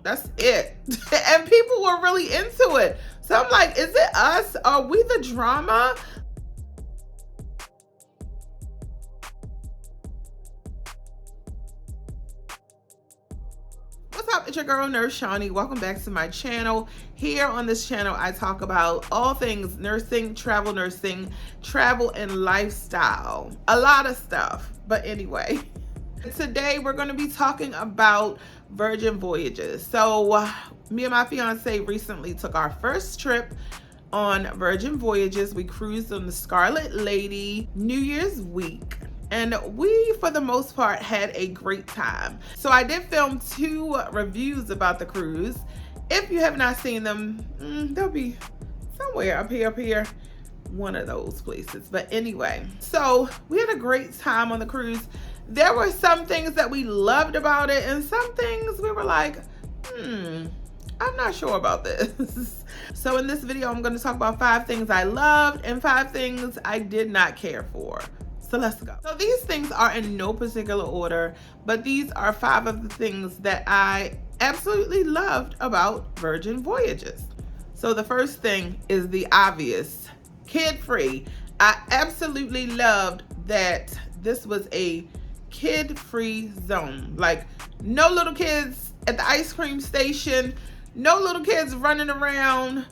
That's it. And people were really into it. So I'm like, is it us? Are we the drama? What's up? It's your girl, Nurse Shawnee. Welcome back to my channel. Here on this channel, I talk about all things nursing, travel, and lifestyle. A lot of stuff. But anyway, today we're going to be talking about Virgin Voyages. So me and my fiance recently took our first trip on Virgin Voyages. We cruised on the Scarlet Lady New Year's week, and we, for the most part, had a great time. So I did film 2 reviews about the cruise. If you have not seen them, they'll be somewhere up here, one of those places. But anyway, so we had a great time on the cruise. There were some things that we loved about it, and some things we were like, I'm not sure about this. So in this video, I'm going to talk about 5 things I loved and 5 things I did not care for. So let's go. So these things are in no particular order, but these are 5 of the things that I absolutely loved about Virgin Voyages. So the first thing is the obvious, kid-free. I absolutely loved that this was a kid-free zone. Like, no little kids at the ice cream station, no little kids running around.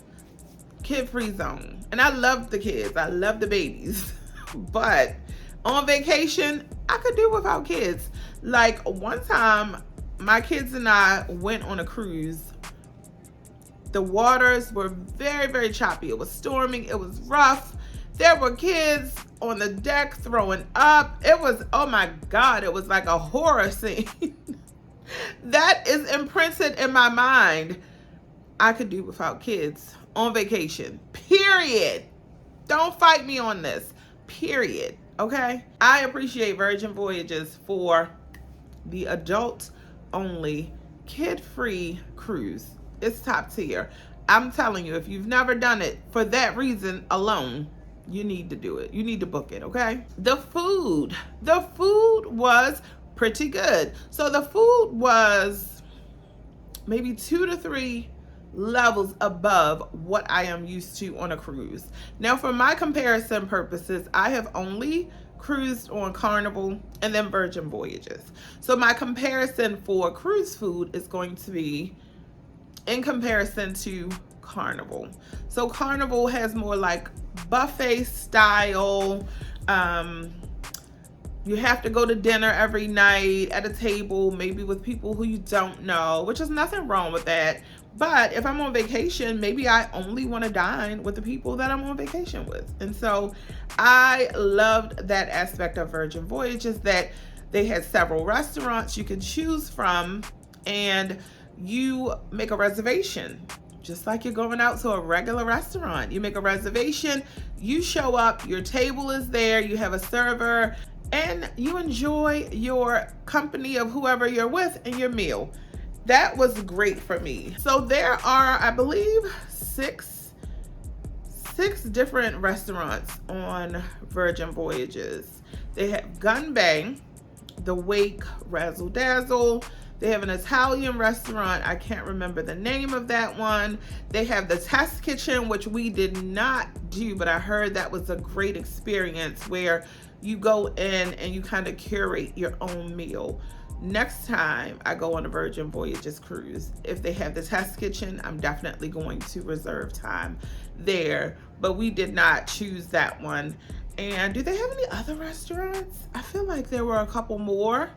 Kid-free zone. And I love the kids, I love the babies. But on vacation, I could do without kids. Like, one time my kids and I went on a cruise. The waters were very, very choppy. It was storming, it was rough. There were kids on the deck throwing up. It was, oh my God, it was like a horror scene. That is imprinted in my mind. I could do without kids on vacation, period. Don't fight me on this, period, okay? I appreciate Virgin Voyages for the adult-only, kid-free cruise. It's top tier. I'm telling you, if you've never done it, for that reason alone, you need to do it. You need to book it, okay? The food was pretty good. So the food was maybe 2 to 3 levels above what I am used to on a cruise. Now, for my comparison purposes, I have only cruised on Carnival and then Virgin Voyages. So my comparison for cruise food is going to be in comparison to Carnival. So Carnival has more like buffet style. You have to go to dinner every night at a table, maybe with people who you don't know, which is nothing wrong with that. But if I'm on vacation, maybe I only want to dine with the people that I'm on vacation with. And so I loved that aspect of Virgin Voyages, that they had several restaurants you can choose from, and you make a reservation. Just like you're going out to a regular restaurant. You make a reservation, you show up, your table is there, you have a server, and you enjoy your company of whoever you're with and your meal. That was great for me. So there are, I believe, six different restaurants on Virgin Voyages. They have Gun Bay, The Wake, Razzle Dazzle. They have an Italian restaurant. I can't remember the name of that one. They have the Test Kitchen, which we did not do, but I heard that was a great experience where you go in and you kind of curate your own meal. Next time I go on a Virgin Voyages cruise, if they have the Test Kitchen, I'm definitely going to reserve time there. But we did not choose that one. And do they have any other restaurants? I feel like there were a couple more.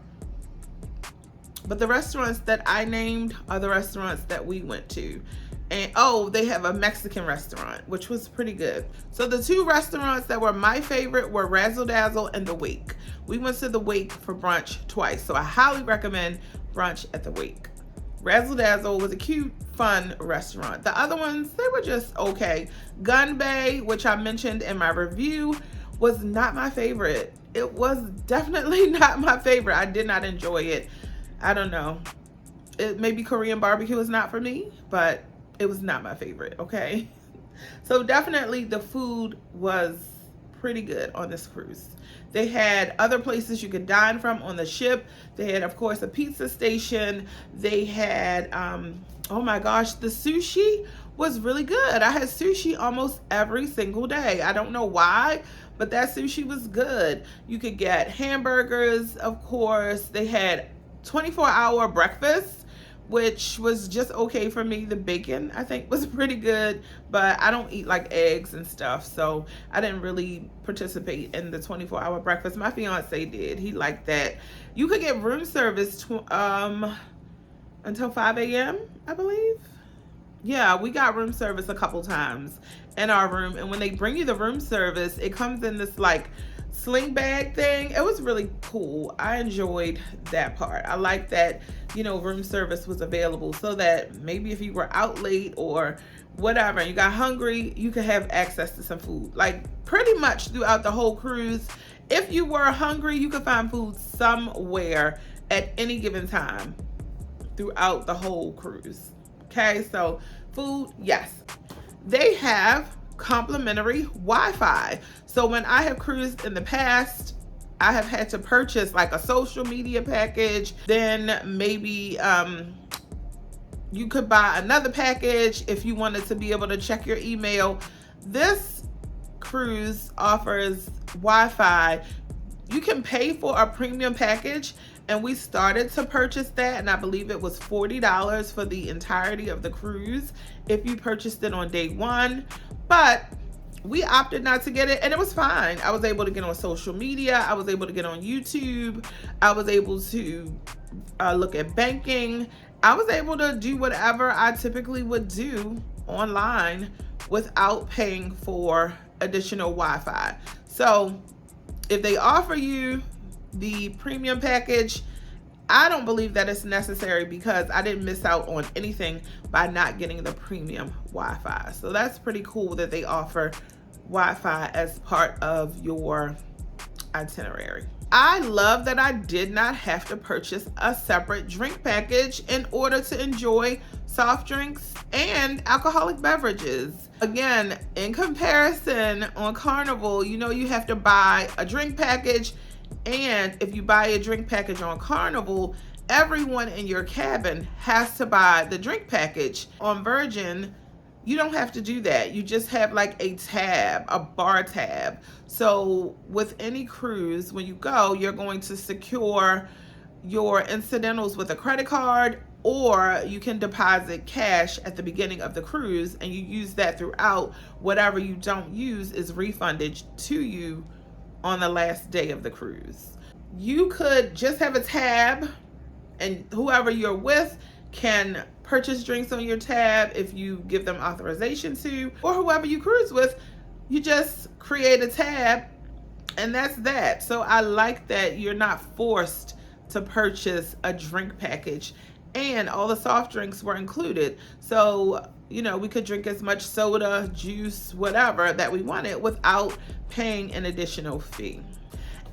But the restaurants that I named are the restaurants that we went to. And oh, they have a Mexican restaurant, which was pretty good. So the 2 restaurants that were my favorite were Razzle Dazzle and The Wake. We went to The Wake for brunch twice, so I highly recommend brunch at The Wake. Razzle Dazzle was a cute, fun restaurant. The other ones, they were just okay. Gun Bay, which I mentioned in my review, was not my favorite. It was definitely not my favorite. I did not enjoy it. I don't know. Maybe Korean barbecue is not for me, but it was not my favorite, okay? So definitely the food was pretty good on this cruise. They had other places you could dine from on the ship. They had, of course, a pizza station. They had, oh my gosh, the sushi was really good. I had sushi almost every single day. I don't know why, but that sushi was good. You could get hamburgers, of course. They had 24-hour breakfast, which was just okay for me. The bacon, I think, was pretty good, but I don't eat like eggs and stuff, so I didn't really participate in the 24-hour breakfast. My fiance did. He liked that. You could get room service until 5 a.m., I believe. Yeah, we got room service a couple times in our room, and when they bring you the room service, it comes in this like sling bag thing. It was really cool. I enjoyed that part. I like that, you know, room service was available so that maybe if you were out late or whatever and you got hungry, you could have access to some food. Like pretty much throughout the whole cruise, if you were hungry, you could find food somewhere at any given time throughout the whole cruise. Okay, so food, yes. They have complimentary Wi-Fi. So when I have cruised in the past, I have had to purchase like a social media package. Then maybe you could buy another package if you wanted to be able to check your email. This cruise offers Wi-Fi. You can pay for a premium package, and we started to purchase that, and I believe it was $40 for the entirety of the cruise if you purchased it on day one. But we opted not to get it, and it was fine. I was able to get on social media. I was able to get on YouTube. I was able to look at banking. I was able to do whatever I typically would do online without paying for additional Wi-Fi. So if they offer you the premium package, I don't believe that it's necessary because I didn't miss out on anything by not getting the premium Wi-Fi. So that's pretty cool that they offer Wi-Fi as part of your itinerary. I love that I did not have to purchase a separate drink package in order to enjoy soft drinks and alcoholic beverages. Again, in comparison, on Carnival, you know, you have to buy a drink package, and if you buy a drink package on Carnival, everyone in your cabin has to buy the drink package. On Virgin, you don't have to do that. You just have like a tab, a bar tab. So with any cruise, when you go, you're going to secure your incidentals with a credit card, or you can deposit cash at the beginning of the cruise and you use that throughout. Whatever you don't use is refunded to you on the last day of the cruise. You could just have a tab, and whoever you're with can purchase drinks on your tab if you give them authorization to, or whoever you cruise with, you just create a tab and that's that. So I like that you're not forced to purchase a drink package, and all the soft drinks were included. So, you know, we could drink as much soda, juice, whatever that we wanted without paying an additional fee.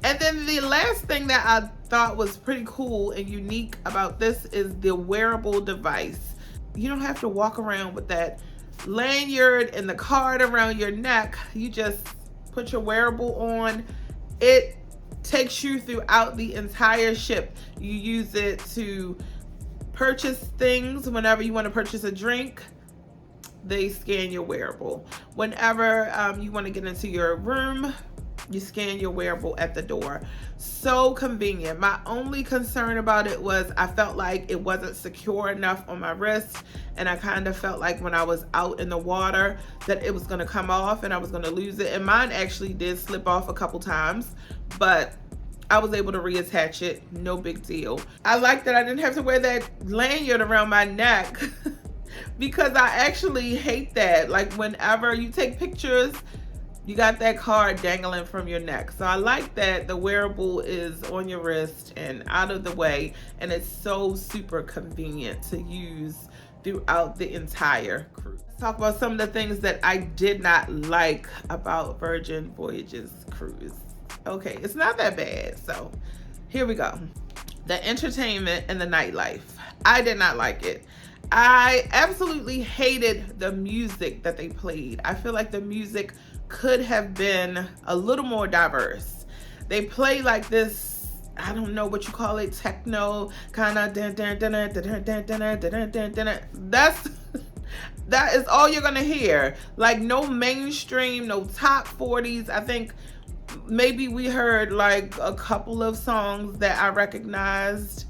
And then the last thing that I thought was pretty cool and unique about this is the wearable device. You don't have to walk around with that lanyard and the card around your neck. You just put your wearable on. It takes you throughout the entire ship. You use it to purchase things. Whenever you want to purchase a drink, they scan your wearable. Whenever you want to get into your room, you scan your wearable at the door. So convenient. My only concern about it was I felt like it wasn't secure enough on my wrist, and I kind of felt like when I was out in the water that it was going to come off and I was going to lose it. And mine actually did slip off a couple times, but I was able to reattach it. No big deal. I like that I didn't have to wear that lanyard around my neck because I actually hate that. Like whenever you take pictures, you got that card dangling from your neck. So I like that the wearable is on your wrist and out of the way, and it's so super convenient to use throughout the entire cruise. Let's talk about some of the things that I did not like about Virgin Voyages cruise. Okay, it's not that bad. So here we go. The entertainment and the nightlife. I did not like it. I absolutely hated the music that they played. I feel like the music could have been a little more diverse. They play like this, I don't know what you call it, techno kind of. That's that is all you're gonna hear. Like no mainstream, no top 40s. I think maybe we heard like a couple of songs that I recognized.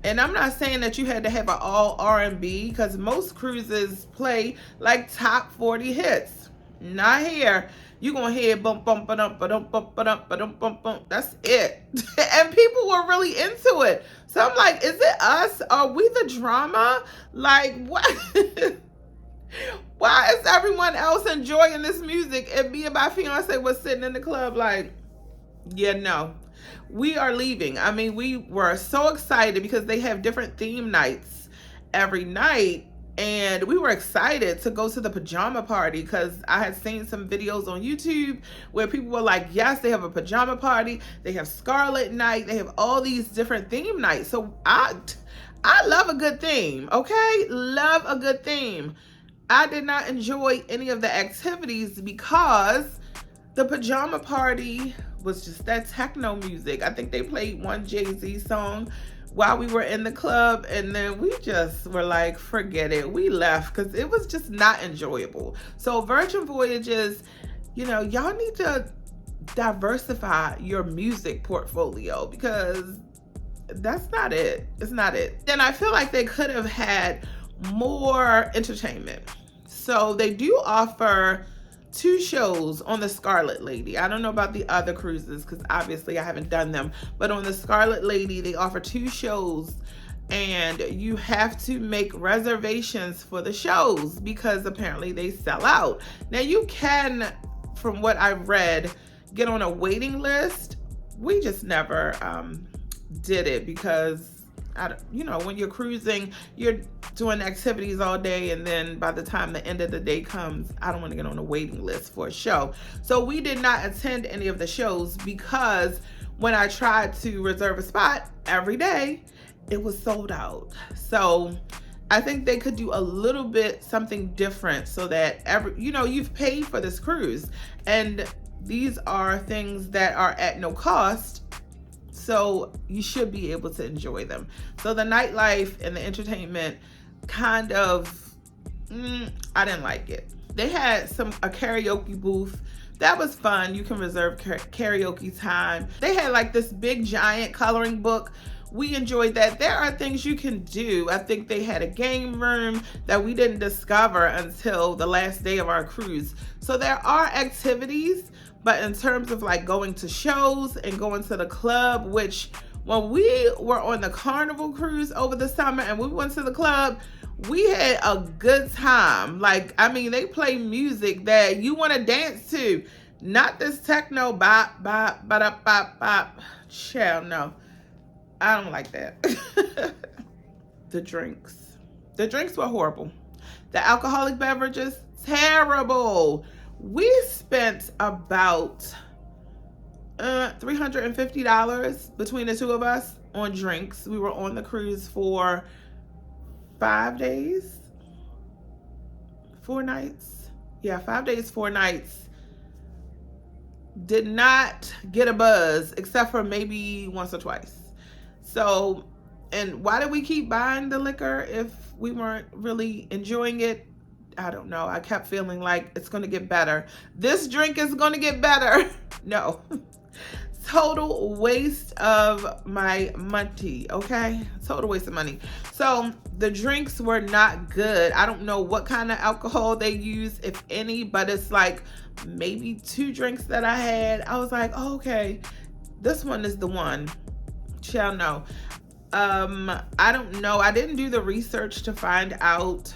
And I'm not saying that you had to have an all R&B, because most cruises play like top 40 hits. Not here. You're gonna hear bump bump ba-dum ba-dum bump ba-dum ba-dum bump bump. That's it. And people were really into it. So I'm like, is it us? Are we the drama? Like what? Why is everyone else enjoying this music and me and my fiance was sitting in the club like, yeah, no, we are leaving. I mean, we were so excited because they have different theme nights every night. And we were excited to go to the pajama party because I had seen some videos on YouTube where people were like, yes, they have a pajama party. They have Scarlet Night. They have all these different theme nights. So I love a good theme, okay? Love a good theme. I did not enjoy any of the activities because the pajama party was just that techno music. I think they played one Jay-Z song while we were in the club, and then we just were like, forget it. We left because it was just not enjoyable. So Virgin Voyages, you know, y'all need to diversify your music portfolio because that's not it. It's not it. And I feel like they could have had more entertainment. So they do offer 2 shows on the Scarlet Lady. I don't know about the other cruises because obviously I haven't done them, but on the Scarlet Lady they offer 2 shows, and you have to make reservations for the shows because apparently they sell out. Now you can, from what I've read, get on a waiting list. We just never did it because you know, when you're cruising, you're doing activities all day, and then by the time the end of the day comes, I don't want to get on a waiting list for a show. So we did not attend any of the shows because when I tried to reserve a spot every day, it was sold out. So I think they could do a little bit something different so that you know, you've paid for this cruise, and these are things that are at no cost. So you should be able to enjoy them. So the nightlife and the entertainment kind of, I didn't like it. They had a karaoke booth. That was fun. You can reserve karaoke time. They had like this big giant coloring book. We enjoyed that. There are things you can do. I think they had a game room that we didn't discover until the last day of our cruise. So there are activities. But in terms of like going to shows and going to the club, which when we were on the Carnival cruise over the summer and we went to the club, we had a good time. Like, I mean, they play music that you want to dance to, not this techno bop, bop, bop, bop, bop. Child, no, I don't like that. The drinks were horrible. The alcoholic beverages, terrible. We spent about $350 between the 2 of us on drinks. We were on the cruise for 5 days, 4 nights. Yeah, 5 days, 4 nights. Did not get a buzz except for maybe once or twice. So, and why did we keep buying the liquor if we weren't really enjoying it? I don't know. I kept feeling like it's going to get better. This drink is going to get better. No. Total waste of my money, okay? Total waste of money. So the drinks were not good. I don't know what kind of alcohol they use, if any, but it's like maybe 2 drinks that I had. I was like, oh, okay, this one is the one. Shall know. I don't know. I didn't do the research to find out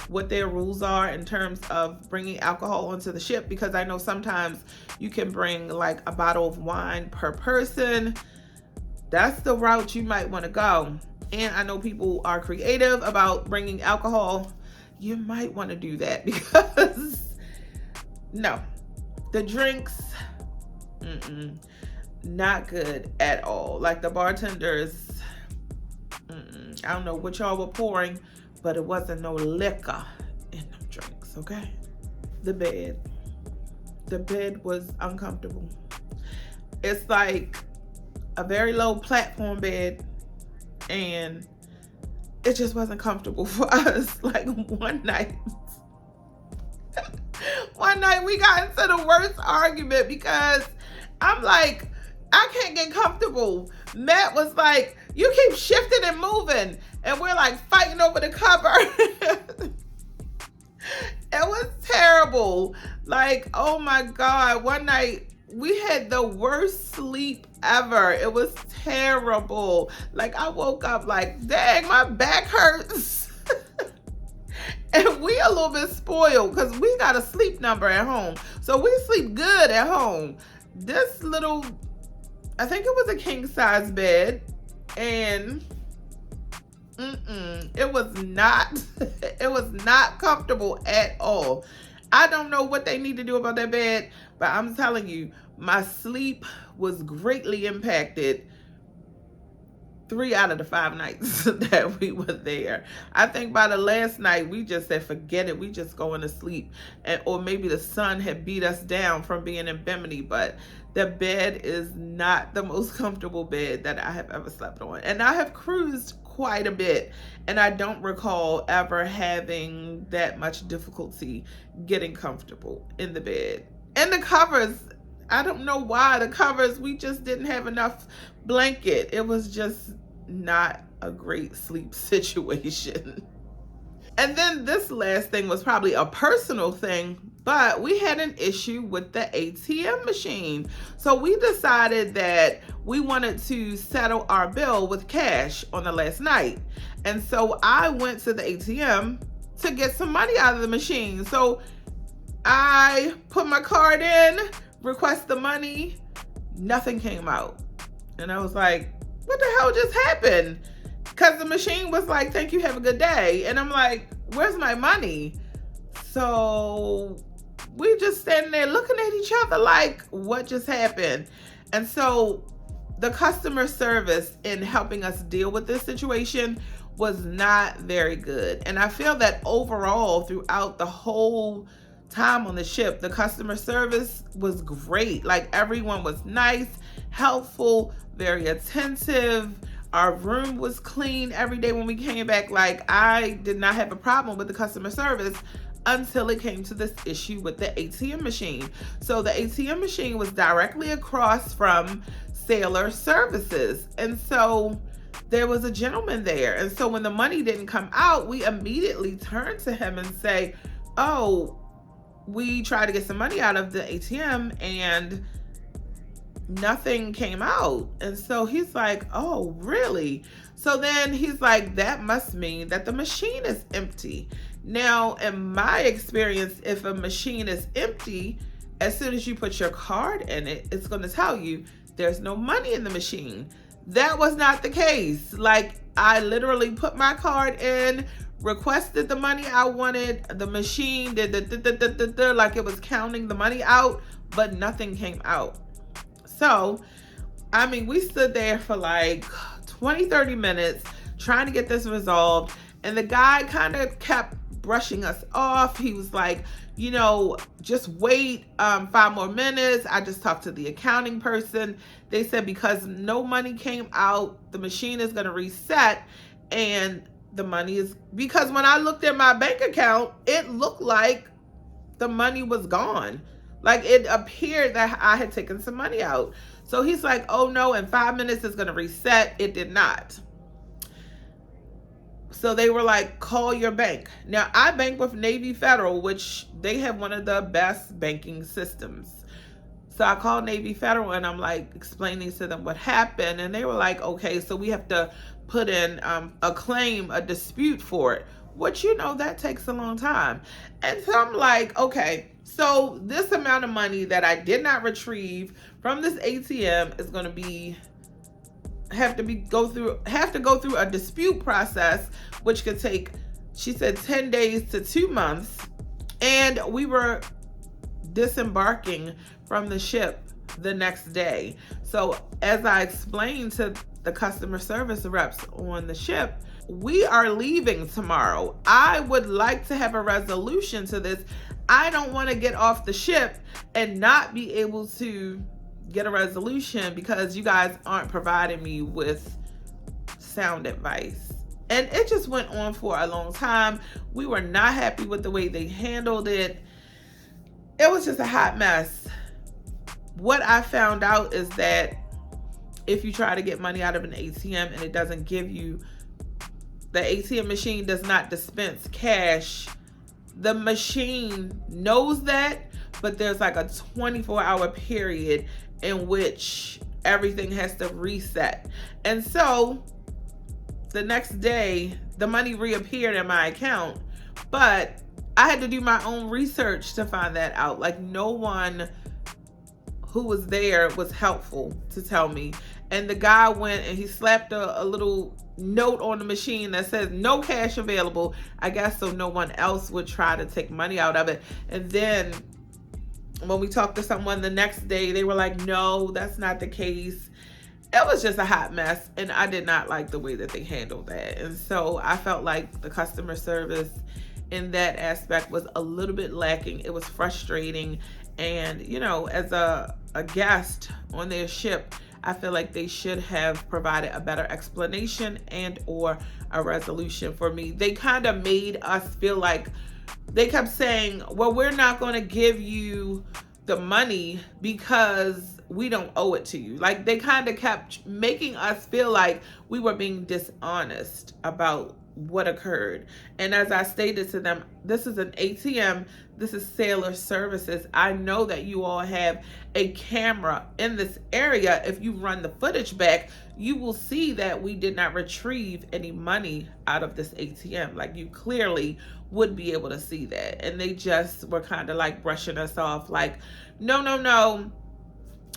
what their rules are in terms of bringing alcohol onto the ship, because I know sometimes you can bring like a bottle of wine per person. That's the route you might want to go. And I know people are creative about bringing alcohol. You might want to do that because no, the drinks, not good at all. Like the bartenders, I don't know what y'all were pouring, but it wasn't no liquor in them drinks, okay? The bed. The bed was uncomfortable. It's like a very low platform bed, and it just wasn't comfortable for us. Like one night we got into the worst argument because I'm like, I can't get comfortable. Matt was like, you keep shifting and moving, and we're like fighting over the cover. It was terrible. Like, oh my God. One night we had the worst sleep ever. It was terrible. Like, I woke up like, dang, my back hurts. And we a little bit spoiled because we got a sleep number at home. So we sleep good at home. This little, I think it was a king size bed, and it was not it was not comfortable at all. I don't know what they need to do about that bed, but I'm telling you, my sleep was greatly impacted 3 out of the 5 nights that we were there. I think by the last night we just said forget it, we just going to sleep. Or maybe the sun had beat us down from being in Bimini, but the bed is not the most comfortable bed that I have ever slept on. And I have cruised quite a bit, and I don't recall ever having that much difficulty getting comfortable in the bed. And the covers, I don't know why the covers, we just didn't have enough blanket. It was just not a great sleep situation. And then this last thing was probably a personal thing, but we had an issue with the ATM machine. So we decided that we wanted to settle our bill with cash on the last night. And so I went to the ATM to get some money out of the machine. So I put my card in, request the money, nothing came out. And I was like, what the hell just happened? Because the machine was like, thank you, have a good day. And I'm like, where's my money? So we just standing there looking at each other like, what just happened? And so the customer service in helping us deal with this situation was not very good. And I feel that overall throughout the whole time on the ship, the customer service was great. Like, everyone was nice, helpful, very attentive. Our room was clean every day when we came back. Like, I did not have a problem with the customer service until it came to this issue with the ATM machine. So the ATM machine was directly across from Sailor Services. And so there was a gentleman there. And so when the money didn't come out, we immediately turned to him and say, oh, we tried to get some money out of the ATM and nothing came out. And so he's like, oh, really? So then he's like, that must mean that the machine is empty. Now, in my experience, if a machine is empty, as soon as you put your card in it, it's going to tell you there's no money in the machine. That was not the case. Like, I literally put my card in, requested the money I wanted. The machine did like it was counting the money out, but nothing came out. So, I mean, we stood there for like 20-30 minutes trying to get this resolved. And the guy kind of kept brushing us off. He was like, you know, just wait 5 more minutes. I just talked to the accounting person. They said because no money came out, the machine is going to reset. And the money is, because when I looked at my bank account, it looked like the money was gone. Like, it appeared that I had taken some money out. So he's like, oh no, in 5 minutes it's going to reset. It did not. So they were like, call your bank. Now, I bank with Navy Federal, which they have one of the best banking systems. So I called Navy Federal and I'm like explaining to them what happened. And they were like, okay, so we have to put in a claim, a dispute for it, which, you know, that takes a long time. And so I'm like, okay, so this amount of money that I did not retrieve from this ATM is going to have to go through a dispute process, which could take, she said, 10 days to 2 months. And we were disembarking from the ship the next day. So as I explained to the customer service reps on the ship, we are leaving tomorrow. I would like to have a resolution to this. I don't want to get off the ship and not be able to get a resolution because you guys aren't providing me with sound advice. And it just went on for a long time. We were not happy with the way they handled it. It was just a hot mess. What I found out is that if you try to get money out of an ATM and it doesn't give you, the ATM machine does not dispense cash. The machine knows that, but there's like a 24-hour period in which everything has to reset. And so the next day, the money reappeared in my account, but I had to do my own research to find that out. Like, no one who was there was helpful to tell me. And the guy went and he slapped a little note on the machine that says no cash available, I guess, so no one else would try to take money out of it. And then when we talked to someone the next day, they were like, no, that's not the case. It was just a hot mess, and I did not like the way that they handled that. And so I felt like the customer service in that aspect was a little bit lacking. It was frustrating. And, you know, as a guest on their ship, I feel like they should have provided a better explanation and or a resolution for me. They kind of made us feel like, they kept saying, well, we're not going to give you the money because we don't owe it to you. Like, they kind of kept making us feel like we were being dishonest about what occurred. And as I stated to them, this is an ATM, this is Sailor Services. I know that you all have a camera in this area. If you run the footage back, you will see that we did not retrieve any money out of this ATM. Like, you clearly would be able to see that. And they just were kind of like brushing us off like, no,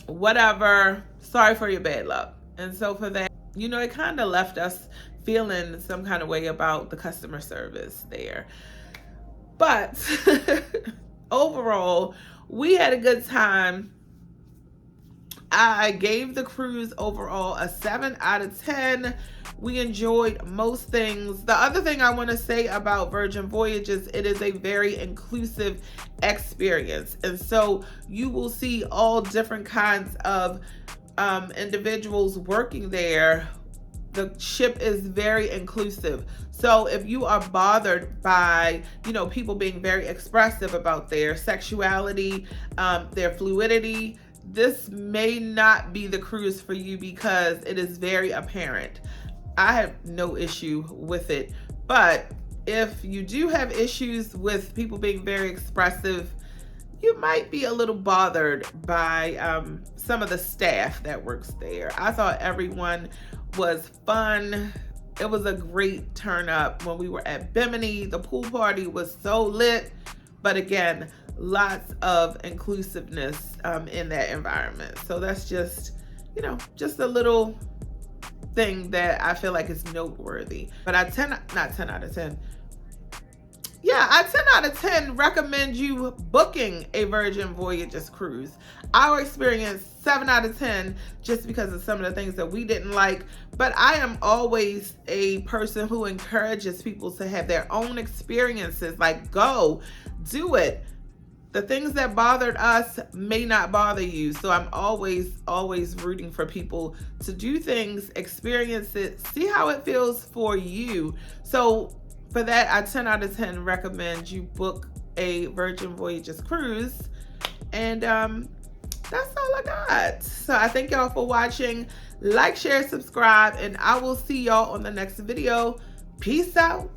whatever, sorry for your bad luck. And so for that, you know, it kind of left us feeling some kind of way about the customer service there. But overall, we had a good time. I gave the cruise overall a 7 out of 10. We enjoyed most things. The other thing I want to say about Virgin Voyages, it is a very inclusive experience. And so you will see all different kinds of individuals working there. The ship is very inclusive. So if you are bothered by, you know, people being very expressive about their sexuality, their fluidity, this may not be the cruise for you because it is very apparent. I have no issue with it. But if you do have issues with people being very expressive, you might be a little bothered by some of the staff that works there. I thought everyone was fun. It was a great turn up when we were at Bimini. The pool party was so lit, but again, lots of inclusiveness in that environment. So that's just, you know, just a little thing that I feel like is noteworthy. But I 10 out of 10 recommend you booking a Virgin Voyages cruise. Our experience, 7 out of 10, just because of some of the things that we didn't like. But I am always a person who encourages people to have their own experiences. Like, go, do it. The things that bothered us may not bother you. So I'm always rooting for people to do things, experience it, see how it feels for you. So for that, I 10 out of 10 recommend you book a Virgin Voyages cruise. And that's all I got. So I thank y'all for watching. Like, share, subscribe, and I will see y'all on the next video. Peace out.